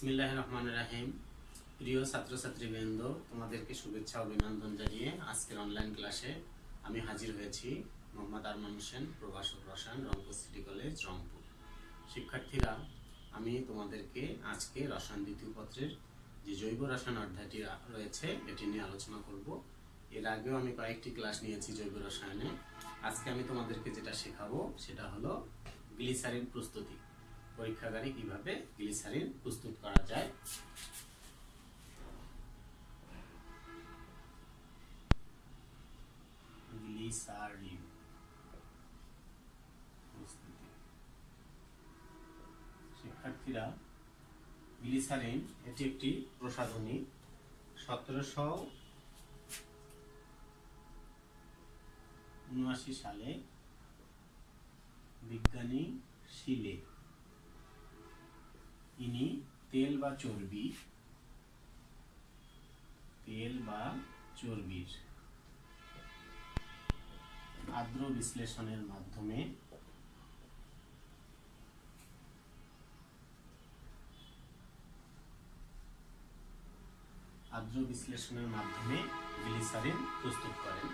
বিসমিল্লাহির রহমানির রহিম। প্রিয় ছাত্রছাত্রীবৃন্দ, তোমাদেরকে শুভেচ্ছা অভিনন্দন জানিয়ে আজকের অনলাইন ক্লাসে আমি হাজির হয়েছি। মোহাম্মদ আরমান হোসেন, প্রভাষক রসায়ন, রংপুর সিটি কলেজ, রংপুর। শিক্ষার্থীরা, আমি তোমাদেরকে আজকে রসায়ন দ্বিতীয় পত্রের যে জৈব রসায়ন অধ্যায়টি রয়েছে এটি নিয়ে আলোচনা করব। এর আগেও আমি কয়েকটি ক্লাস নিয়েছি জৈব রসায়নে। আজকে আমি তোমাদেরকে যেটা শেখাবো সেটা হলো গ্লিসারিন প্রস্তুতি। পরীক্ষাগারে কিভাবে গ্লিসারিন প্রস্তুত করা যায়। গ্লিসারিন প্রস্তুতি। শিক্ষার্থীরা, গ্লিসারিন এটি একটি প্রসাধনী। 1779 সালে বিজ্ঞানী শিলে ইনি তেল বা চর্বির আর্দ্র বিশ্লেষণের মাধ্যমে গ্লিসারিন প্রস্তুত করেন।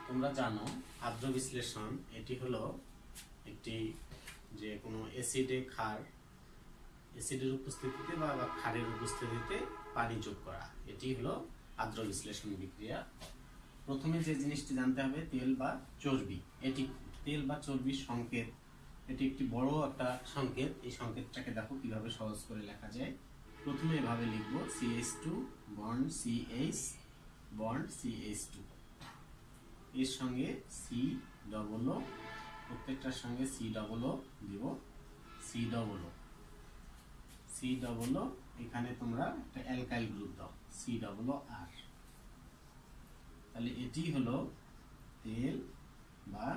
তোমরা জানো আর্দ্র বিশ্লেষণ এটি হলো একটি যে কোনো অ্যাসিডের উপস্থিতিতে বা ক্ষারের উপস্থিতিতে পানি যোগ করা, এটি হলো আর্দ্র বিশ্লেষণ বিক্রিয়া। প্রথমে যে জিনিসটি জানতে হবে তেল বা চর্বি। এটি তেল বা চর্বির সংকেত, এটি একটি বড় একটা সংকেত। এই সংকেতটাকে দেখো কিভাবে সহজ করে লেখা যায়। প্রথমে এভাবে লিখবো CH2 bond CH bond CH2, এর সঙ্গে C ডবল ও, প্রত্যেকটার সঙ্গে C ডবল ও দিব, C ডবল ও, এখানে তোমরা একটা অ্যালকাইল গ্রুপ দাও C ডবল ও R। তাহলে এটি হলো তেল বা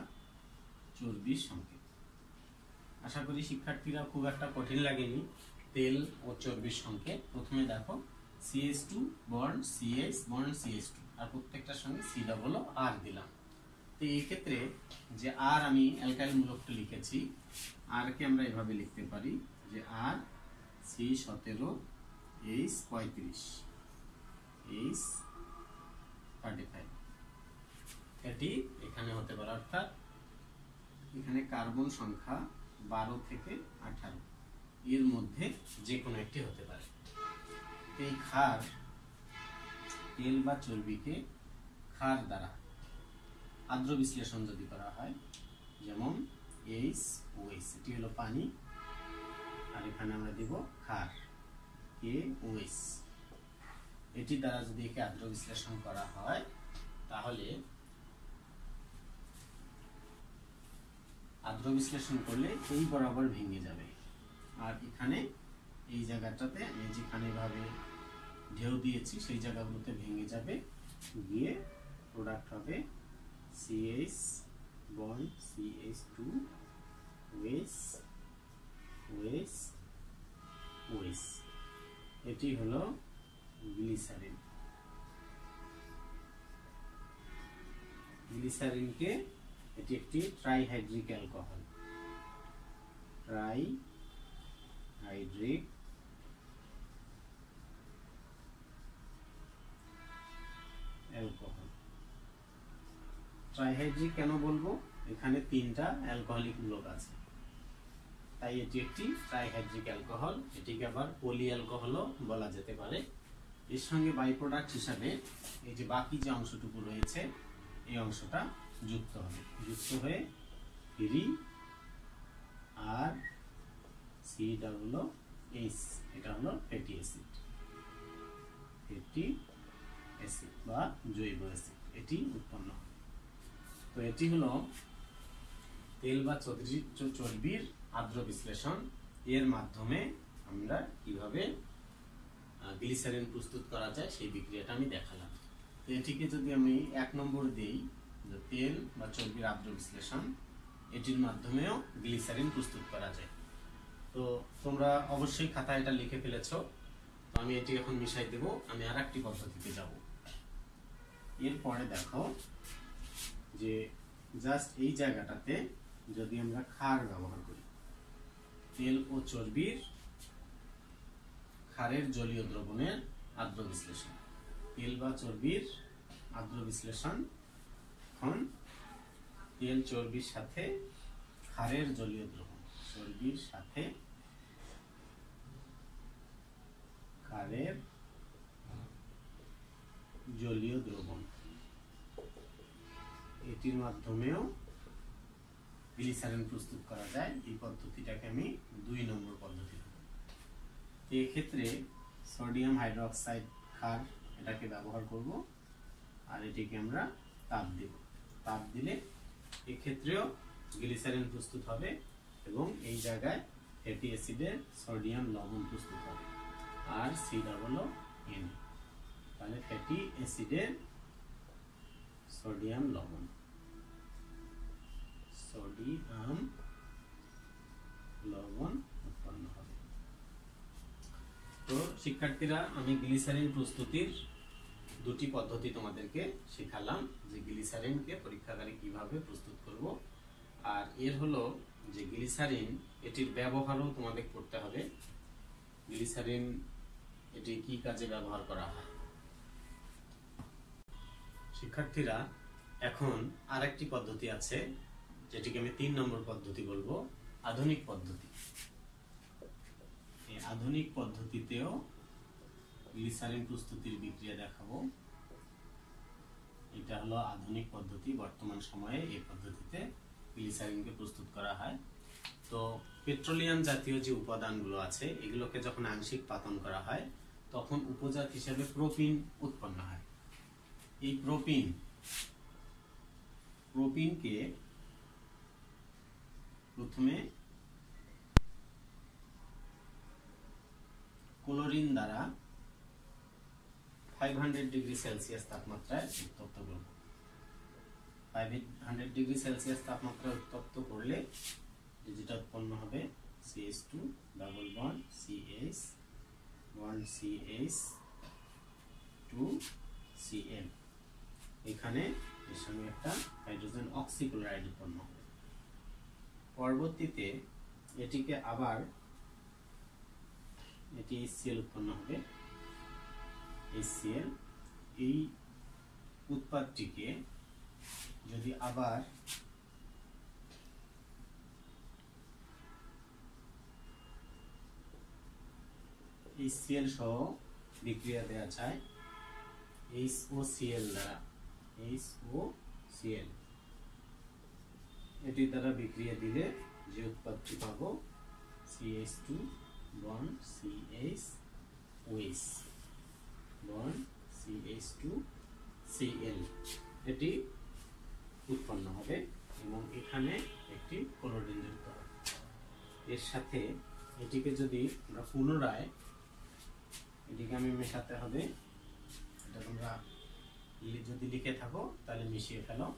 চর্বির সংকেত। আশা করি শিক্ষার্থীরা খুব একটা কঠিন লাগেনি তেল ও চর্বির সংকেত। প্রথমে দেখো CH2 bond CH bond CH2, আর প্রত্যেকটার সঙ্গে C ডবল ও R দিলাম। তো এই ক্ষেত্রে যে R আমি অ্যালকাইল মূলকটা লিখেছি, R কে আমরা এভাবে লিখতে পারি যে R C17H35 এটি এখানে হতে পারে, অর্থাৎ এখানে কার্বন সংখ্যা 12 থেকে 18 এর মধ্যে যে কোনো একটি হতে পারে। এই ক্ষার তেল বা চর্বিকে ক্ষার দ্বারা আর্দ্র বিশ্লেষণ যদি করা হয়, যেমন HOH, এটি হলো পানি, আর এখানে আমরা দিব ক্ষার KOH। এটি দ্বারা যদি একে আর্দ্র বিশ্লেষণ করা হয় তাহলে আর্দ্র বিশ্লেষণ করলে এই বরাবর ভেঙে যাবে, আর এখানে এই জায়গাটাতে আমি যেখানে ভাবে ঢেউ দিয়েছি সেই জায়গাগুলোতে ভেঙে যাবে, গিয়ে প্রোডাক্ট হবে CH বন্ড CH2 OH। এটি হলো গ্লিসারিন। গ্লিসারিনকে এটি একটি ট্রাইহাইড্রিক অ্যালকোহল। ট্রাইহাইড্রিক কেন বলবো? এখানে 3টা অ্যালকোহলিক মূলক আছে, তাই এটি একটি ট্রাইহাইড্রিক অ্যালকোহল। এটিকে আবার পলি অ্যালকোহলও বলা যেতে পারে। এর সঙ্গে বাই প্রোডাক্ট হিসাবে এই যে বাকি যে অংশটুকু রয়েছে এই অংশটা যুক্ত হবে, যুক্ত হয়ে আর COOH, এটা হলো ফ্যাটি অ্যাসিড বা জৈব অ্যাসিড, এটি উৎপন্ন হয়। তো এটি হলো তেল বা চর্বির আর্দ্র বিশ্লেষণ। এর মাধ্যমে আমরা কিভাবে গ্লিসারিন প্রস্তুত করা যায় সেই বিক্রিয়াটা আমি দেখালাম। তো এটিকে যদি আমি 1 নম্বর দেই, তেল বা চর্বির আর্দ্র বিশ্লেষণ, এটির মাধ্যমেও গ্লিসারিন প্রস্তুত করা যায়। তো তোমরা অবশ্যই খাতায় এটা লিখে ফেলেছো। তো আমি এটি এখন মিশাই দেব। আমি আরেকটি পদ্ধতিতে যাব। এরপরে দেখো যে জাস্ট এই জায়গাটাতে যদি আমরা ক্ষার ব্যবহার করি, তেল ও চর্বির ক্ষারের জলীয় দ্রবণের আদ্র বিশ্লেষণ। তেল বা চর্বির আদ্র বিশ্লেষণ। এখন তেল চর্বির সাথে ক্ষারের জলীয় দ্রবণ, চর্বির সাথে ক্ষারের জলীয় দ্রবণ, এটির মাধ্যমেও গ্লিসারিন প্রস্তুত করা যায়। এই পদ্ধতিটাকে আমি 2 নম্বর পদ্ধতি বলবো। এই ক্ষেত্রে সোডিয়াম হাইড্রোক্সাইড ক্ষার এটাকে ব্যবহার করব, আর এটিকে আমরা তাপ দেব। তাপ দিলে এক্ষেত্রেও গ্লিসারিন প্রস্তুত হবে এবং এই জায়গায় ফ্যাটি অ্যাসিডের সোডিয়াম লবণ প্রস্তুত হবে, আর COO(N). তাহলে ফ্যাটি অ্যাসিডের সোডিয়াম লবণ, সোডিয়াম লবণ উৎপন্ন হবে। তো শিক্ষার্থীরা, আমি গ্লিসারিন প্রস্তুতির 2টি পদ্ধতি তোমাদেরকে শেখালাম, যে গ্লিসারিনকে পরীক্ষাগারে কিভাবে প্রস্তুত করব, আর এর হলো যে গ্লিসারিন এটির ব্যবহারও তোমাদের করতে হবে। গ্লিসারিন এটি কি কাজে ব্যবহার করা হয়। শিক্ষার্থীরা, এখন আরেকটি পদ্ধতি আছে যেটিকে আমি 3 নম্বর পদ্ধতি বলবো, আধুনিক পদ্ধতি। এই আধুনিক পদ্ধতিতেও গ্লিসারিন প্রস্তুতির বিক্রিয়া দেখাবো। এটা হলো আধুনিক পদ্ধতি। বর্তমান সময়ে এই পদ্ধতিতে গ্লিসারিনকে প্রস্তুত করা হয়। তো পেট্রোলিয়াম জাতীয় যে উপাদানগুলো আছে এগুলোকে যখন আংশিক পাতন করা হয় তখন উপজাত হিসেবে প্রোপিন উৎপন্ন হয়। এই প্রোপিনকে প্রথমে ক্লোরিন দ্বারা 500 ডিগ্রি সেলসিয়াস তাপমাত্রায় উত্তপ্ত করব। 500 ডিগ্রি সেলসিয়াস তাপমাত্রায় উত্তপ্ত করলে যেটা উৎপন্ন হবে CH2 double bond CH bond CH 2Cl। এখানে এর সঙ্গে একটা হাইড্রোজেন অক্সিক্লোরাইড উৎপন্ন হবে। পরবর্তীতে এটিকে আবার এটি HCl উৎপন্ন হবে। HCl এই উৎপাদটিকে যদি আবার HCl সহ বিক্রিয়া দেওয়া যায় HOCl দ্বারা, HOCl এটি দ্বারা বিক্রিয়া দিলে যে উৎপাদটি পাবো CH2 bond CH bond CH2Cl, এটি উৎপন্ন হবে এবং এখানে একটি ক্লোরিন যুক্ত হবে। এর সাথে এটিকে যদি আমরা পুনরায় এটিকে আমি মেশাতে হবে, এটা তোমরা যদি লিখে থাকো তাহলে মিশিয়ে ফেলো।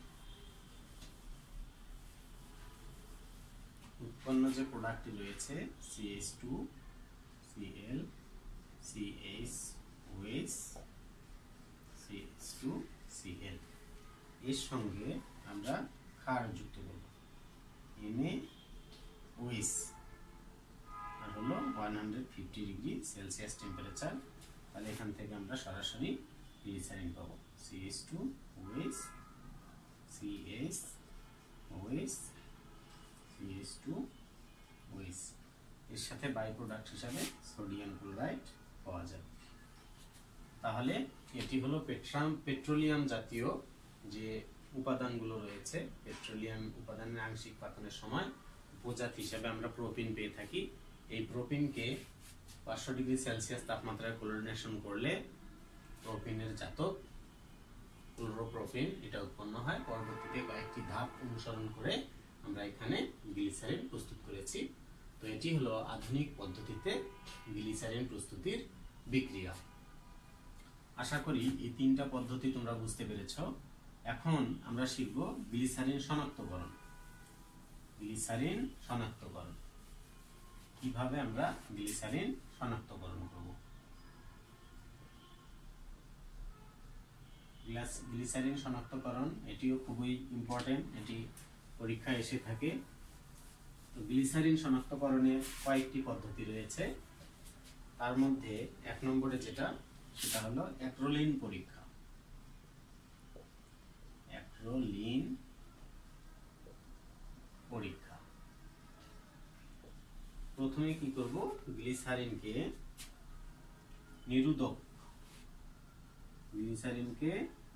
উৎপন্ন যে প্রোডাক্টটি রয়েছে CH2Cl CH CH2Cl, এর সঙ্গে আমরা ক্ষার যুক্ত করব NaOH, আর হলো 150 ডিগ্রি সেলসিয়াস টেম্পারেচার। তাহলে এখান থেকে আমরা সরাসরি গ্লিসারিন পাবো CH2OH CH2OH এর সাথে বাই প্রোডাক্ট হিসাবে সোডিয়াম ক্লোরাইড পাওয়া যাবে। তাহলে এটি হলো পেট্রোলিয়াম জাতীয় যে উপাদানগুলো রয়েছে, পেট্রোলিয়াম উপাদানের আংশিক পাতনের সময় উপজাত হিসাবে আমরা প্রোপিন পেয়ে থাকি। এই প্রোপিনকে 500 ডিগ্রি সেলসিয়াস তাপমাত্রায় ক্লোরিনেশন করলে প্রোপিনের জাতক ক্লোরোপ্রোপিন এটা উৎপন্ন হয়। পরবর্তীতে কয়েকটি ধাপ অনুসরণ করে আমরা এখানে গ্লিসারিন প্রস্তুত করেছি। তো এটি হলো আধুনিক পদ্ধতিতে গ্লিসারিন প্রস্তুতির বিক্রিয়া। আশা করি এই 3টা পদ্ধতি তোমরা বুঝতে পেরেছো। এখন আমরা শিখব গ্লিসারিন শনাক্তকরণ। গ্লিসারিন শনাক্তকরণ কিভাবে আমরা গ্লিসারিন শনাক্তকরণ করব। গ্লিসারিন শনাক্তকরণ এটিও খুবই ইম্পর্টেন্ট, এটি পরীক্ষায় এসে থাকে। তো গ্লিসারিন শনাক্তকরণের কয়েকটি পদ্ধতি রয়েছে, তার মধ্যে 1 নম্বরে যেটা, সেটা হলো অ্যাক্রোলিন পরীক্ষা। অ্যাক্রোলিন পরীক্ষা। প্রথমে কি করব, গ্লিসারিনকে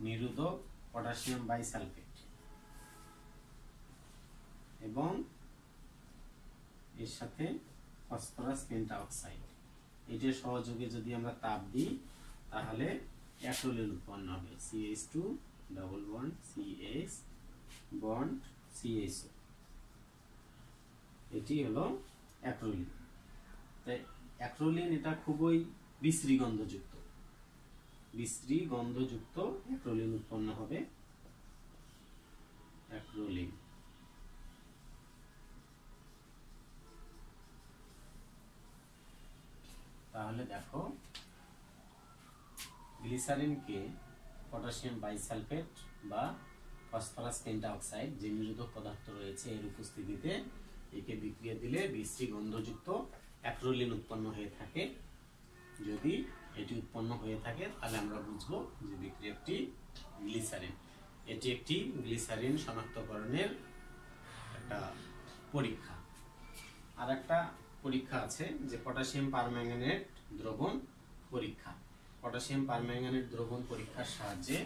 নিরোধক পটাশিয়াম বাইসালফেট এবং এর সাথে ফসফরাস পেন্টাঅক্সাইড, এটার সহযোগে যদি আমরা তাপ দিই তাহলে অ্যাক্রোলিন উৎপন্ন হবে। CH2 double bond CH bond CHO, এটি হলো অ্যাক্রোলিন। তাই অ্যাক্রোলিন এটা খুবই বিশ্রী গন্ধযুক্ত অ্যাক্রোলিন উৎপন্ন হবে। অ্যাক্রোলিন তাহলে দেখো, গ্লিসারিনকে পটাশিয়াম বাইসালফেট বা ফসফরাস পেন্টাঅক্সাইড যে নিরোধক পদার্থ রয়েছে এর উপস্থিতিতে একে বিক্রিয়া দিলে বিশ্রী গন্ধযুক্ত অ্যাক্রোলিন উৎপন্ন হয়ে থাকে। যদি এটি উৎপন্ন হয়ে থাকে তাহলে আমরা বুঝবো যে বিক্রিয়াটি গ্লিসারিন। এটি একটি গ্লিসারিন শনাক্তকরণের একটা পরীক্ষা। আর একটা পরীক্ষা আছে যে পটাশিয়াম পারম্যাঙ্গানেট দ্রবণ পরীক্ষা। পটাশিয়াম পারম্যাঙ্গানেট দ্রবণ পরীক্ষার সাহায্যে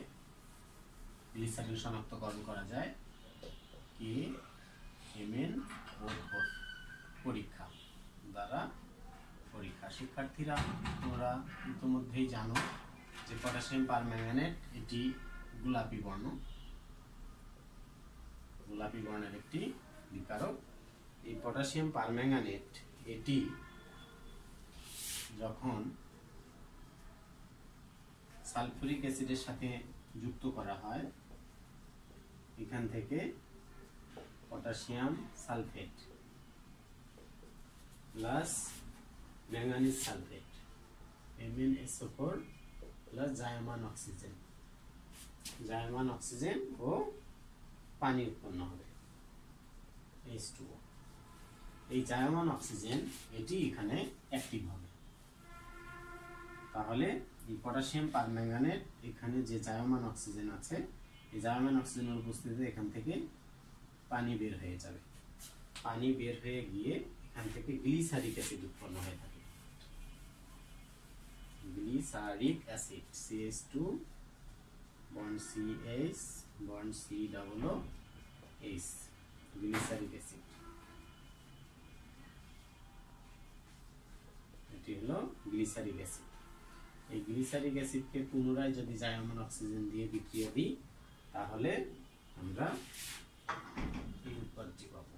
গ্লিসারিন শনাক্তকরণ করা যায় KMnO4 পরীক্ষা দ্বারা। শিক্ষার্থীরা, তোমরা ইতিমধ্যেই জানো যে পটাশিয়াম পারম্যাঙ্গানেট এটি গোলাপি বর্ণের একটি বিকারক। এই পটাশিয়াম পারম্যাঙ্গানেট এটি যখন সালফিউরিক অ্যাসিডের সাথে যুক্ত করা হয়, এখান থেকে potassium sulphate plus manganese sulphate MnSO4 plus জায়মান অক্সিজেন ও পানি উৎপন্ন হবে H2O। এই জায়মান অক্সিজেন এটি এখানে অ্যাক্টিভ হবে। তাহলে এই পটাশিয়াম পারম্যাঙ্গানেট এখানে যে জায়মান অক্সিজেন আছে, এই জায়মান অক্সিজেনের উপস্থিতিতে এখান থেকে পানি বের হয়ে যাবে। পানি বের হয়ে গিয়ে এখান থেকে গ্লিসারিক অ্যাসিড উৎপন্ন হয়ে থাকে। Glyceric acid CH2 bond CH bond C double H, glyceric acid. এটি হলো গ্লিসারিক অ্যাসিড। এই গ্লিসারিক অ্যাসিডকে পুনরায় যদি জায়মান অক্সিজেন দিয়ে বিক্রিয়া দিই তাহলে আমরা এই উৎপাদটি পাবো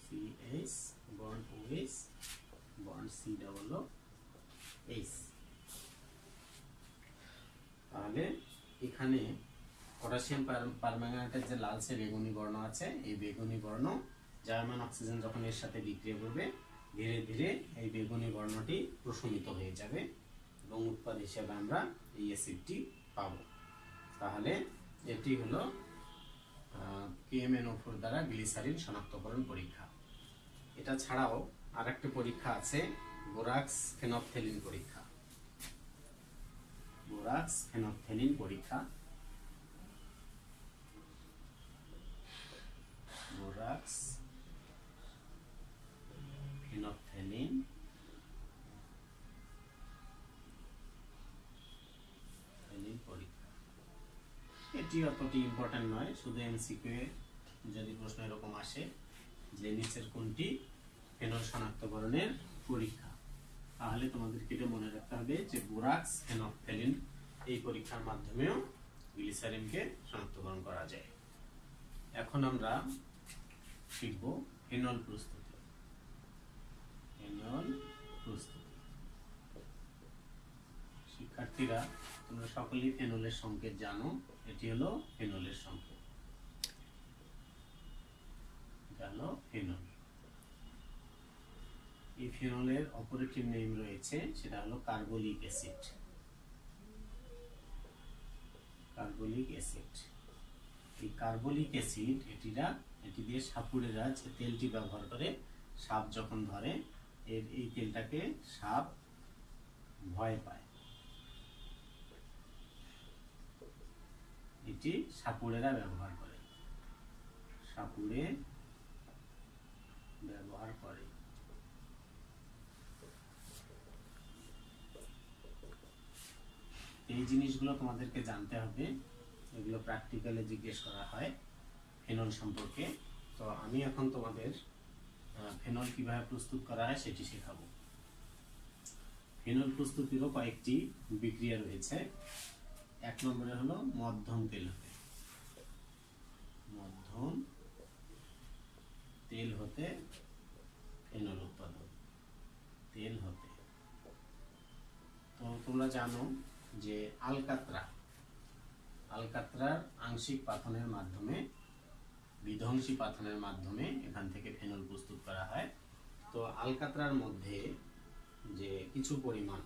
CH bond OH bond C double H। তাহলে এখানে পটাশিয়াম পারম্যাঙ্গানেটের যে লালচে বেগুনি বর্ণ আছে, এই বেগুনি বর্ণ জার্মান অক্সিজেন যখন এর সাথে বিক্রিয়া করবে ধীরে ধীরে এই বেগুনি বর্ণটি প্রশমিত হয়ে যাবে এবং উৎপাদ হিসেবে আমরা এই অ্যাসিডটি পাবো। তাহলে এটি হলো KMnO4 দ্বারা গ্লিসারিন শনাক্তকরণ পরীক্ষা। এটা ছাড়াও আরেকটি পরীক্ষা আছে বোরাক্স ফেনপথেলিন পরীক্ষা। বোরাক্স ফেনপথেলিন পরীক্ষা, বোরাক্স ফেনপথেলিন পরীক্ষা। এটি অতটি ইম্পর্টেন্ট নয়, শুধু MCQ যদি প্রশ্ন এরকম আসে যে নিচের কোনটি ফেনল শনাক্তকরণের পরীক্ষা, তাহলে তোমাদেরকে এটা মনে রাখতে হবে যে বোরাক্স ফেনপথেলিন এই পরীক্ষার মাধ্যমেও গ্লিসারিনকে শনাক্তকরণ করা যায়। এখন আমরা শিখব ফেনল প্রস্তুতি। ফেনল প্রস্তুতি। শিক্ষার্থীরা, তোমরা সকলেই ফেনলের সংকেত জানো। এটি হলো ফেনলের সংকেত, এটা হলো ফেনল। এই ফেনলের অপারেটিভ নেম রয়েছে, সেটা হলো কার্বলিক অ্যাসিড। Carbolic acid. এই কার্বলিক অ্যাসিড এটি দিয়ে সাপুড়েরা যে তেলটি ব্যবহার করে, সাপ যখন ধরে এই তেলটাকে সাপ ভয় পায়। এটি সাপুড়েরা ব্যবহার করে, সাপুড়ে ব্যবহার করে। এই জিনিসগুলো তোমাদেরকে জানতে হবে, এগুলো প্র্যাকটিক্যালে জিজ্ঞেস করা হয় ফেনল সম্পর্কে। তো আমি এখন তোমাদের ফেনল কিভাবে প্রস্তুত করা হয় সেটি শেখাবো। ফেনল প্রস্তুতিরও কয়েকটি বিক্রিয়া রয়েছে। এক নম্বরে হলো মধ্যম তেল হতে, মধ্যম তেল হতে ফেনল উৎপাদন, তেল হতে। তো তোমরা জানো যে আলকাতরার আংশিক পাথনের মাধ্যমে, বিধ্বংসী পাথনের মাধ্যমে এখান থেকে ফেনল প্রস্তুত করা হয়। তো আলকাতরার মধ্যে যে কিছু পরিমাণ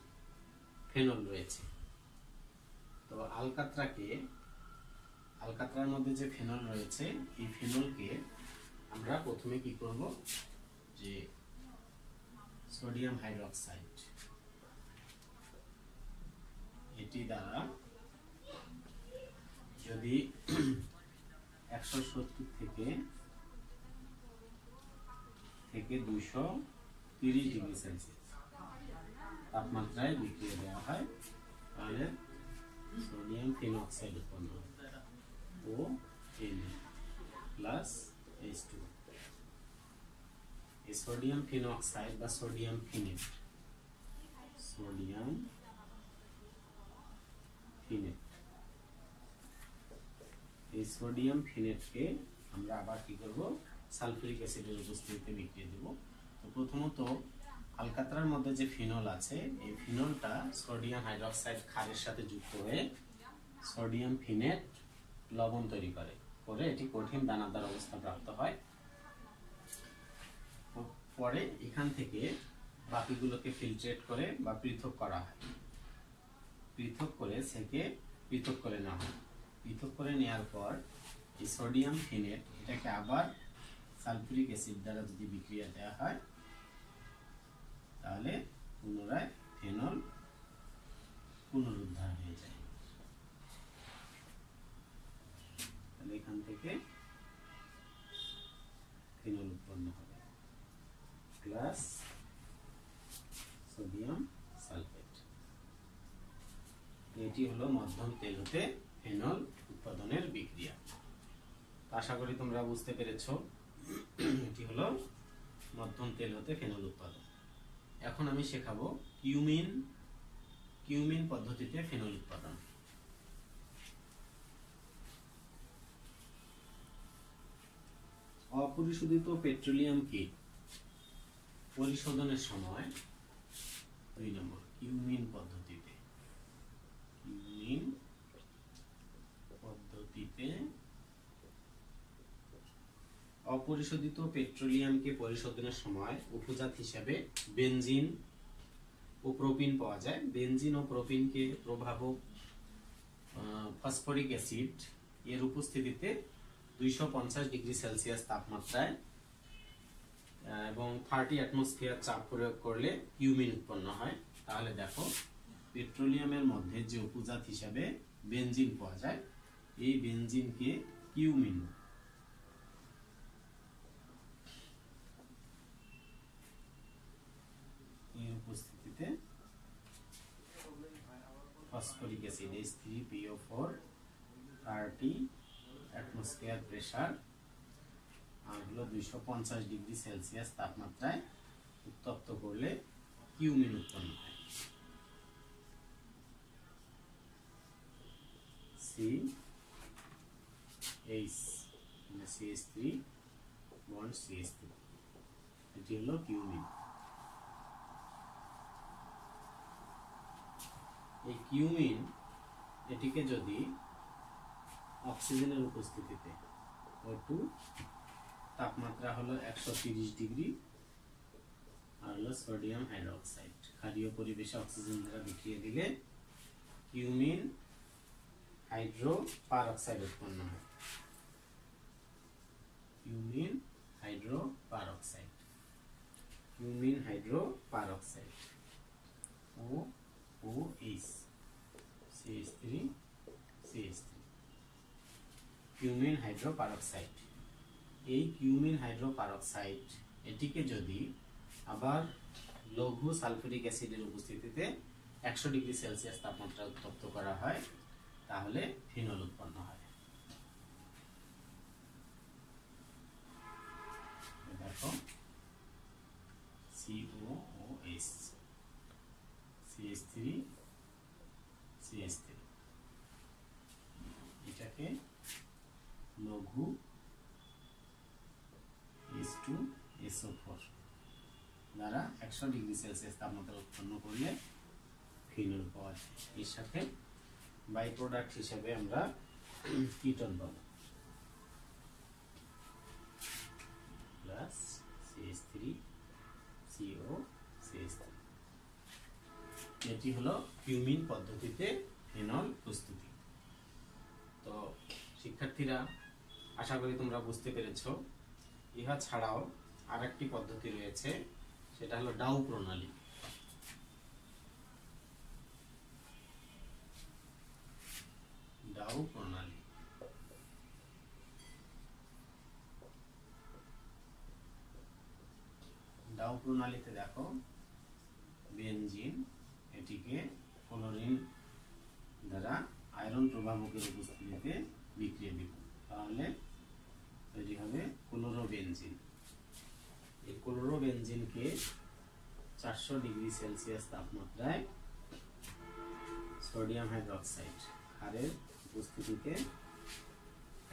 ফেনল রয়েছে, তো আলকাতরার মধ্যে যে ফেনল রয়েছে, এই ফেনলকে আমরা প্রথমে কি করব, যে সোডিয়াম হাইড্রোক্সাইড, এটি দ্বারা যদি 170 থেকে 230 ডিগ্রি সেলসিয়াস তাপমাত্রায় বিক্রিয়া দেওয়া হয়, তাহলে সোডিয়াম ফেনক্সাইড উৎপন্ন হয়, ও এন প্লাস H2। এই সোডিয়াম ফেনক্সাইড বা সোডিয়াম ফিনেট, এই সোডিয়াম ফিনেটকে আমরা আবার কি করব, সালফিউরিক অ্যাসিডের উপস্থিতিতে বিক্রিয়া দেব। তো প্রথমত আলকাতরার মধ্যে যে ফিনল আছে, এই ফিনলটা সোডিয়াম হাইড্রোক্সাইড ক্ষারের সাথে যুক্ত হয়ে সোডিয়াম ফিনেট লবণ তৈরি করে, এটি কঠিন দানাদার অবস্থা প্রাপ্ত হয়। পরে এখান থেকে বাকিগুলোকে ফিল্ট্রেট করে বা পৃথক করা হয়, পৃথক করে সেকে পৃথক করে নেওয়া হয়। পৃথক করে নেওয়ার পর এই সোডিয়াম ফিনেট এটাকে আবার সালফিউরিক অ্যাসিড দ্বারা যদি বিক্রিয়া দেওয়া হয়, তাহলে পুনরায় ফেনল পুনরুদ্ধার হয়ে যায়। তাহলে এখান থেকে ফেনল উৎপন্ন হবে প্লাস সোডিয়াম সালফেট। এটি হলো মধ্যম তেল হতে ফেনল উৎপাদনের বিক্রিয়া। আশা করি তোমরা বুঝতে পেরেছো, এটি হলো মধ্যম তেল হতে ফেনল উৎপাদন। এখন আমি শেখাবো কিউমিন পদ্ধতিতে ফেনল উৎপাদন। অপরিশোধিত পেট্রোলিয়ামকে পরিশোধনের সময় 2 নম্বর কিউমিন পদ্ধতিতে অপরিশোধিত পেট্রোলিয়ামকে পরিশোধনের সময় উপজাত হিসাবে বেনজিন ও প্রোপিন পাওয়া যায়। বেনজিন ও প্রোপিনকে প্রভাবক ফসফরিক অ্যাসিড এর উপস্থিতিতে 250 ডিগ্রি সেলসিয়াস তাপমাত্রায় এবং 30 অ্যাটমসফিয়ার চাপ প্রয়োগ করলে কিউমিন উৎপন্ন হয়। তাহলে দেখো, পেট্রোলিয়ামের মধ্যে যে উপজাত হিসাবে বেনজিন পাওয়া যায়, এই বেনজিনকে কিউমিন এর উপস্থিতিতে phosphoric acid H3PO4 30 atmosphere pressure আর হলো 250 ডিগ্রি সেলসিয়াস তাপমাত্রায় উত্তপ্ত করলে কিউমিন উৎপন্ন হয়। CH3 বন্ড CH3, এটি হলো কিউমিন। এই কিউমিন এটিকে যদি অক্সিজেনের উপস্থিতিতে O2 তাপমাত্রা হলো 130 ডিগ্রি আর হলো সোডিয়াম হাইড্রোক্সাইড ক্ষারীয় পরিবেশে অক্সিজেন দ্বারা বিক্রিয়া দিলে কিউমিন হাইড্রো পারঅক্সাইড উৎপন্ন হয়। কিউমিন হাইড্রো পারঅক্সাইড ও OH CH3 CH3 কিউমিন হাইড্রোপারক্সাইড। এই কিউমিন হাইড্রোপারক্সাইড এটিকে যদি আবার লঘু সালফিউরিক অ্যাসিডের উপস্থিতিতে 100 ডিগ্রি সেলসিয়াস তাপমাত্রা উত্তপ্ত করা হয় তাহলে ফিনল উৎপন্ন হয়। দেখো COOH CH3 CH3 এটাকে লঘু H2SO4 দ্বারা 100 ডিগ্রি সেলসিয়াস তাপমাত্রা উৎপন্ন করলে ফিনল পাওয়া যায়। এর সাথে বাই প্রোডাক্ট হিসেবে আমরা কিটোন পাবো প্লাস CH3 CO CH3। এটি হলো কিউমিন পদ্ধতিতে ফিনল প্রস্তুতি। তো শিক্ষার্থীরা আশা করি তোমরা বুঝতে পেরেছো। ইহা ছাড়াও আরেকটি পদ্ধতি রয়েছে, সেটা হলো ডাউ প্রণালী। ডাউ প্রণালী ডাউ প্রণালীতে দেখো বেনজিন এটিকে ক্লোরিন দ্বারা আয়রন প্রভাবকের উপস্থিতিতে বিক্রিয়া দিব, তাহলে তৈরি হবে ক্লোরোবেনজিন। এই ক্লোরোবেনজিনকে 400 ডিগ্রি সেলসিয়াস তাপমাত্রায় সোডিয়াম হাইড্রোক্সাইড ক্ষারের উপস্থিতিতে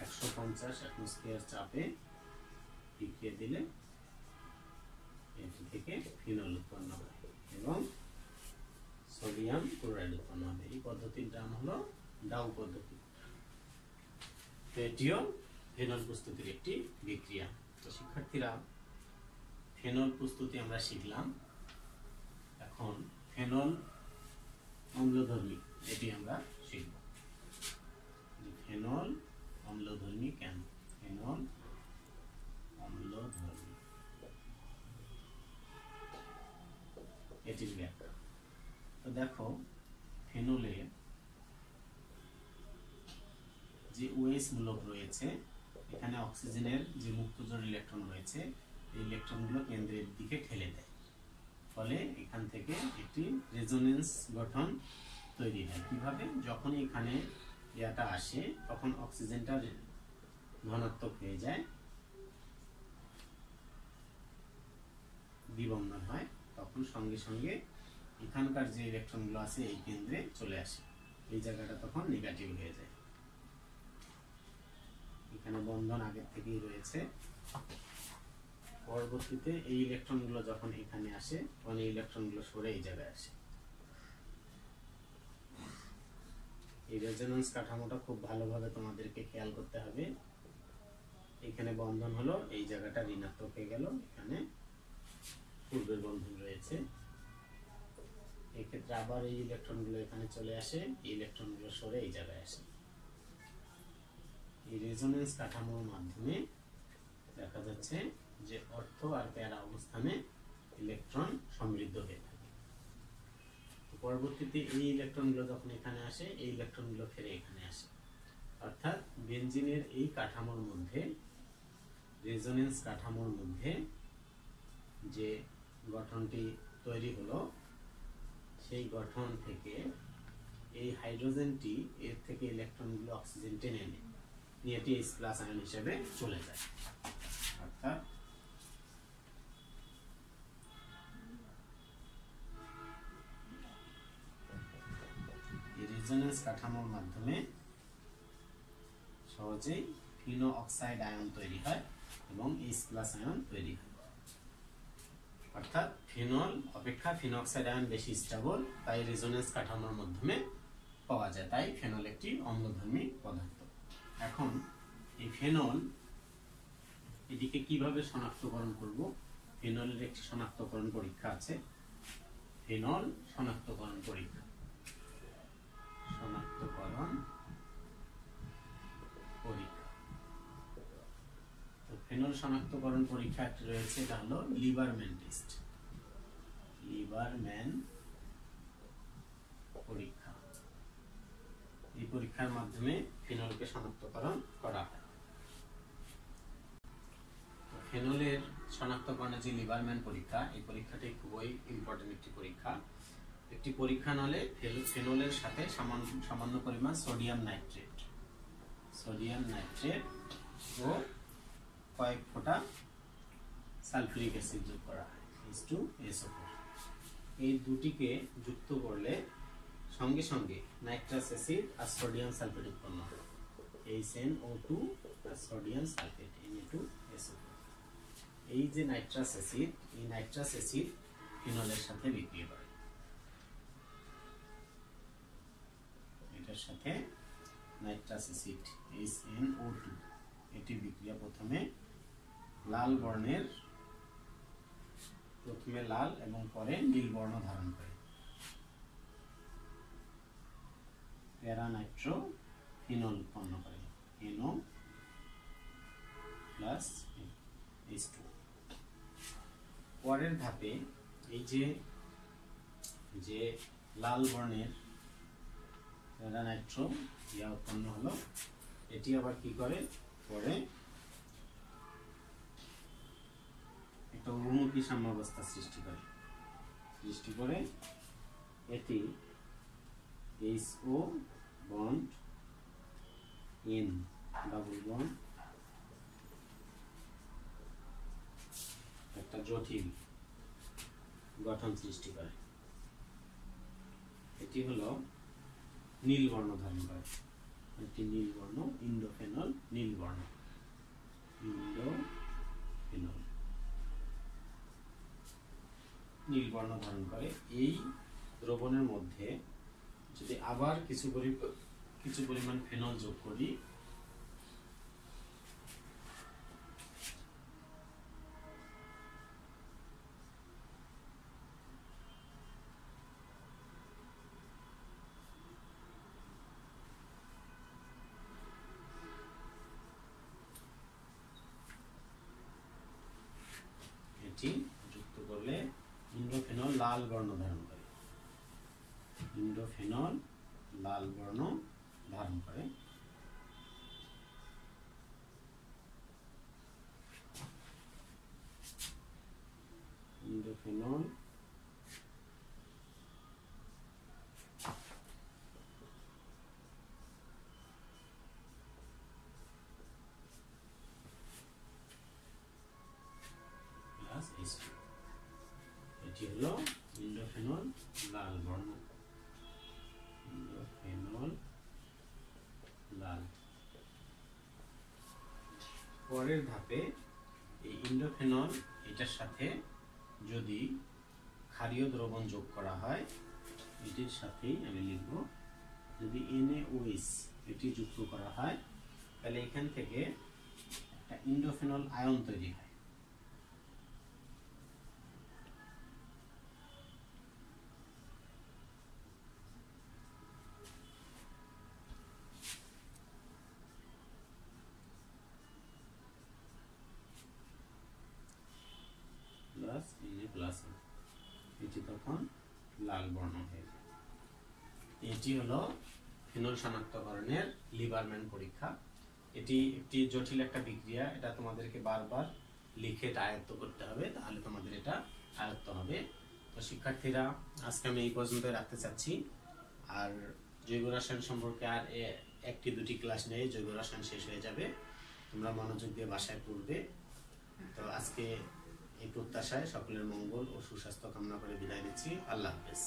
150 অ্যাটমসফিয়ার চাপে বিক্রিয়া দিলে এটি থেকে ফিনল উৎপন্ন হয় এবং সোডিয়াম ক্লোরাইড উৎপন্ন হবে। এই পদ্ধতির নাম হলো ডাউ পদ্ধতি। এটিও ফেনল প্রস্তুতির একটি বিক্রিয়া। তো শিক্ষার্থীরা ফেনল প্রস্তুতি আমরা শিখলাম। এখন ফেনল অম্লধর্মী এটি আমরা শিখব। ফেনল অম্লধর্মী কেন? ফেনল অম্লধর্মী এটির ব্যাখ্যা। তো দেখো ফেনলে যে OH মূলক রয়েছে, এখানে অক্সিজেনের যে মুক্তজোড় ইলেকট্রন রয়েছে, এই ইলেকট্রনগুলো কেন্দ্রের দিকে ঠেলে দেয়, ফলে এখান থেকে একটি রেজোনেন্স গঠন তৈরি হয়। কিভাবে? যখন এখানে ইয়াটা আসে তখন অক্সিজেনটা ধনাত্মক হয়ে যায়, দ্বিবন্ধন হয়, তখন সঙ্গে সঙ্গে এখানকার যে ইলেকট্রনগুলো আছে এই কেন্দ্রে চলে আসে, এই জায়গাটা তখন নেগেটিভ হয়ে যায়। এখানে বন্ধন আগের থেকেই রয়েছে, পরবর্তীতে এই ইলেকট্রনগুলো যখন এখানে আসে তখন এই ইলেকট্রনগুলো সরে এই জায়গায় আসে। এই রেজোন্যান্স কাঠামোটা খুব ভালোভাবে তোমাদেরকে খেয়াল করতে হবে। এখানে বন্ধন হলো, এই জায়গাটা ঋণাত্মক হয়ে গেল, এখানে পূর্বের বন্ধন রয়েছে। এই ক্ষেত্রে আবার এই ইলেকট্রনগুলো এখানে চলে আসে, এই ইলেকট্রনগুলো সরে এই জায়গায় আসে। এই রেজোনেন্স কাঠামোর মাধ্যমে দেখা যাচ্ছে যে অর্থ আর প্যারা অবস্থানে ইলেকট্রন সমৃদ্ধ হয়ে থাকে। পরবর্তীতে এই ইলেকট্রনগুলো যখন এখানে আসে, এই ইলেকট্রনগুলো ফিরে এখানে আসে। অর্থাৎ বেনজিনের এই কাঠামোর মধ্যে, রেজোনেন্স কাঠামোর মধ্যে যে গঠনটি তৈরি হলো, সেই গঠন থেকে এই হাইড্রোজেনটি এর থেকে ইলেকট্রনগুলো অক্সিজেন টেনে নেয়, নিয়ে এটি H+ আয়ন হিসেবে চলে যায়। অর্থাৎ এই রেজোনেন্স কাঠামোর মাধ্যমে সহজেই ফিনো অক্সাইড আয়ন তৈরি হয় এবং H+ আয়ন তৈরি হয়। অর্থাৎ ফিনল অপেক্ষা ফিনক্সাইড আয়ন বেশি স্টেবল, তাই রেজোনেন্স কাঠামোর মাধ্যমে পাওয়া যায়, তাই ফেনল একটি অম্লধর্মী পদার্থ। এখন এই ফেনল এটিকে কিভাবে শনাক্তকরণ করব? ফেনলের একটি শনাক্তকরণ পরীক্ষা আছে, ফেনল শনাক্তকরণ পরীক্ষা। শনাক্তকরণ পরীক্ষা, তো ফেনল শনাক্তকরণ পরীক্ষা একটি রয়েছে, এটা হলো লিবারম্যান টেস্ট। লিবারম্যান পরীক্ষা। এই পরীক্ষার মাধ্যমে ফিনলকে শনাক্তকরণ করা হয়। ফেনলের শনাক্তকরণের যে লিবারম্যান পরীক্ষা, এই পরীক্ষাটি খুবই ইম্পর্টেন্ট একটি পরীক্ষা। একটি পরীক্ষা নলে ফেনলের সাথে সামান্য পরিমাণ সোডিয়াম নাইট্রেট ও কয়েক ফোঁটা সালফিউরিক অ্যাসিড যোগ করা হয়, H2SO4। এই দুটিকে যুক্ত করলে সঙ্গে সঙ্গে নাইট্রাস অ্যাসিড আর সোডিয়াম সালফেট উৎপন্ন হয়, HNO2 আর সোডিয়াম সালফেট Na2SO4। এই যে নাইট্রাস অ্যাসিড ফিনলের সাথে বিক্রিয়া করে। এটার সাথে নাইট্রাস অ্যাসিড HNO2 এটি বিক্রিয়া প্রথমে লাল এবং পরে নীল বর্ণ ধারণ করে প্যারানাইট্রো ফিনল উৎপন্ন করে, NO প্লাস H2। পরের ধাপে এই যে লাল বর্ণের প্যারানাইট্রো উৎপন্ন হলো, এটি আবার কি করে, পরে একটা বহুমুখী সাম্যাবস্থা সৃষ্টি করে এটি HO bond N double bond একটা জটিল গঠন সৃষ্টি করে। এটি হলো নীল বর্ণ ধারণ করে, একটি নীল বর্ণ, ইন্ডোফেনল নীল বর্ণ, নীল বর্ণ ধারণ করে। এই দ্রবণের মধ্যে যদি আবার কিছু পরিমাণ ফেনল যোগ করি, এটি যুক্ত করলে ইন্ডোফেনল লাল বর্ণ ধারণ করে, ইন্ডোফেনল প্লাস H2। এটি হলো ইন্ডোফেনল লাল বর্ণ, পরের ধাপে এই ইন্ডোফেনল এটার সাথে যদি ক্ষারীয় দ্রবণ যোগ করা হয়, এটির সাথেই আমি লিখব, যদি NaOH এটি যুক্ত করা হয়, তাহলে এখান থেকে একটা ইন্ডোফেনল আয়ন তৈরি হয়। এটি তখন লাল বর্ণ হয়ে যায়। এটি হলো ফিনল শনাক্তকরণের লিবারম্যান পরীক্ষা। এটি একটি জটিল একটা বিক্রিয়া, এটা তোমাদেরকে বারবার লিখে এটা আয়ত্ত করতে হবে, তাহলে তোমাদের এটা আয়ত্ত হবে। তো শিক্ষার্থীরা, আজকে আমি এই পর্যন্ত রাখতে চাচ্ছি। আর জৈব রসায়ন সম্পর্কে আর একটি দুটি ক্লাস নেই, জৈব রসায়ন শেষ হয়ে যাবে, তোমরা মনোযোগ দিয়ে বাসায় পড়বে। তো আজকে এই প্রত্যাশায় সকলের মঙ্গল ও সুস্বাস্থ্য কামনা করে বিদায় নিচ্ছি। আল্লাহ হাফেজ।